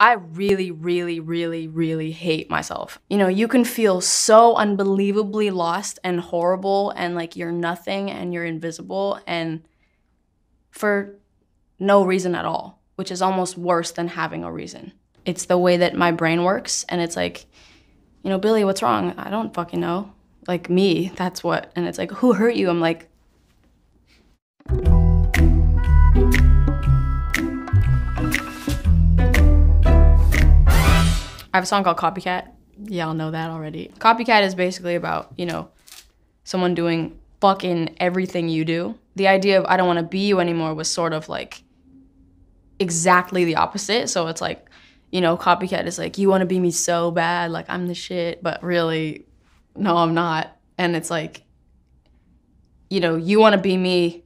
I really, really, really, really hate myself. You know, you can feel so unbelievably lost and horrible and like you're nothing and you're invisible and for no reason at all, which is almost worse than having a reason. It's the way that my brain works and it's like, you know, Billy, what's wrong? I don't fucking know. Like me, that's what. And it's like, who hurt you? I'm like, I have a song called Copycat. Y'all know that already. Copycat is basically about, you know, someone doing fucking everything you do. The idea of I don't want to be you anymore was sort of like exactly the opposite. So it's like, you know, Copycat is like, you want to be me so bad, like I'm the shit, but really, no, I'm not. And it's like, you know, you want to be me.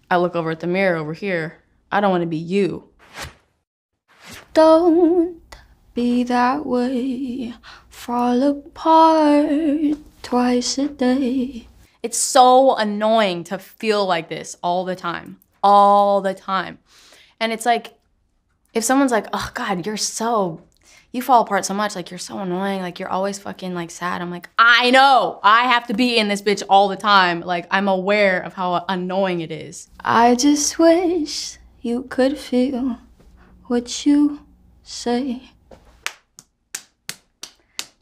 I look over at the mirror over here. I don't want to be you. Don't be that way, fall apart twice a day. It's so annoying to feel like this all the time. And it's like, if someone's like, oh God, you fall apart so much, like you're so annoying, like you're always fucking like sad. I'm like, I know, I have to be in this bitch all the time. Like I'm aware of how annoying it is. I just wish you could feel what you say.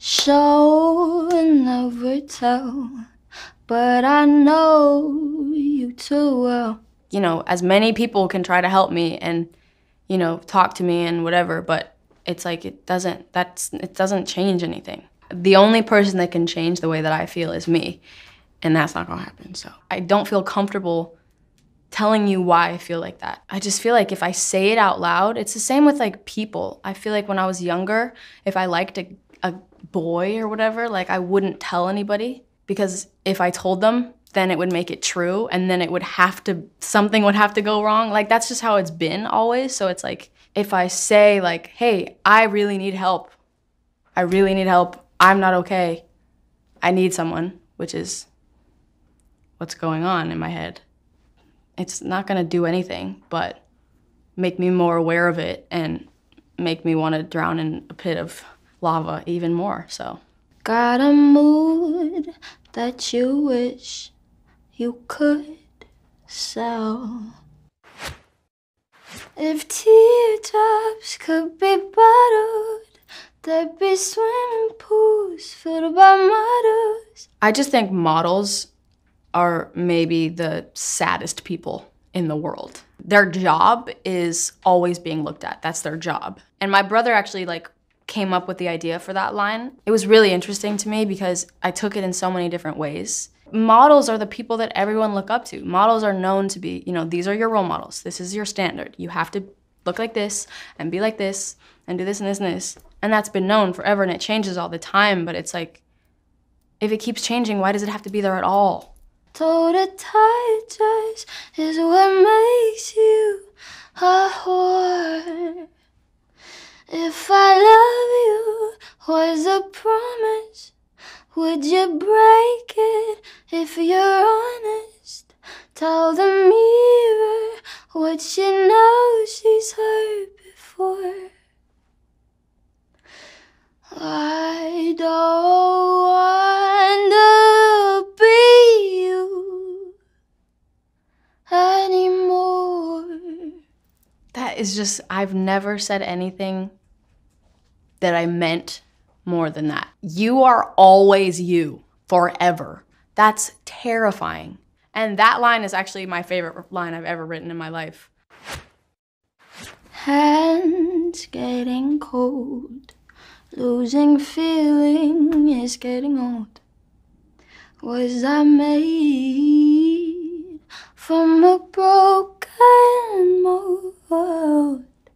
Show and never tell, but I know you too well. You know, as many people can try to help me and, you know, talk to me and whatever, but it's like it doesn't change anything. The only person that can change the way that I feel is me, and that's not gonna happen. So I don't feel comfortable telling you why I feel like that. I just feel like if I say it out loud, it's the same with like people. I feel like when I was younger, if I liked a boy or whatever, like I wouldn't tell anybody because if I told them, then it would make it true and then something would have to go wrong. Like that's just how it's been always. So it's like, if I say like, hey, I really need help. I'm not okay. I need someone, which is what's going on in my head. It's not gonna do anything but make me more aware of it and make me wanna drown in a pit of lava even more, so. Got a mood that you wish you could sell. If teardrops could be bottled, there'd be swimming pools filled by models. I just think models are maybe the saddest people in the world. Their job is always being looked at. That's their job. And my brother actually like came up with the idea for that line. It was really interesting to me because I took it in so many different ways. Models are the people that everyone look up to. Models are known to be, you know, these are your role models. This is your standard. You have to look like this and be like this and do this and this and this. And that's been known forever and it changes all the time, but it's like, if it keeps changing, why does it have to be there at all? Told a tight dress is what makes you a whore. If I love you was a promise, would you break it if you're honest? Tell the mirror what she knows she's heard before. I don't want to be you anymore. That is just, I've never said anything that I meant more than that. You are always you, forever. That's terrifying. And that line is actually my favorite line I've ever written in my life. Hands getting cold, losing feeling is getting old. Was I made from a broken mold?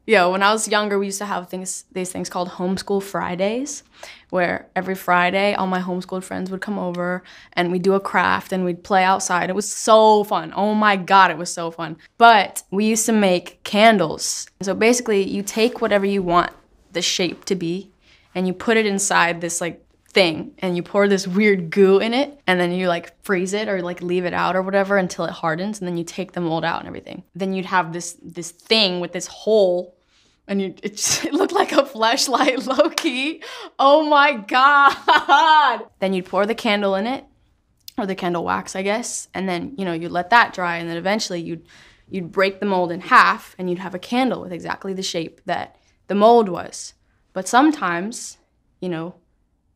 Yo, when I was younger, we used to have these things called homeschool Fridays, where every Friday, all my homeschooled friends would come over and we'd do a craft and we'd play outside. It was so fun. Oh my God, it was so fun. But we used to make candles. So basically, you take whatever you want the shape to be and you put it inside this like thing and you pour this weird goo in it and then you like freeze it or like leave it out or whatever until it hardens and then you take the mold out and everything. Then you'd have this thing with this hole And it looked like a fleshlight, low-key. Oh my God. Then you'd pour the candle in it, or the candle wax, I guess. And then, you know, you'd let that dry, and then eventually you'd break the mold in half, and you'd have a candle with exactly the shape that the mold was. But sometimes, you know,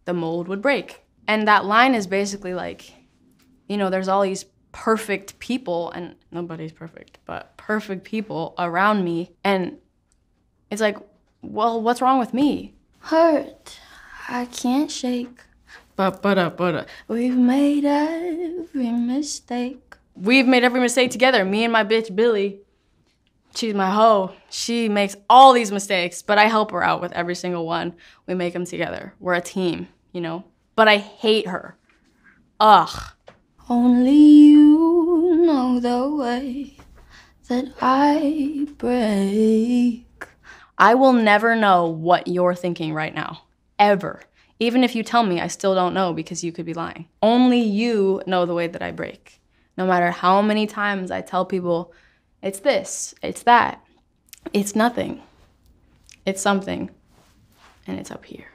the mold would break. And that line is basically like, you know, there's all these perfect people, and nobody's perfect, but perfect people around me. And it's like, well, what's wrong with me? Hurt, I can't shake. We've made every mistake. We've made every mistake together, me and my bitch, Billy. She's my hoe. She makes all these mistakes, but I help her out with every single one. We make them together. We're a team, you know? But I hate her. Ugh. Only you know the way that I break. I will never know what you're thinking right now, ever. Even if you tell me, I still don't know because you could be lying. Only you know the way that I break. No matter how many times I tell people, it's this, it's that, it's nothing, it's something, and it's up here.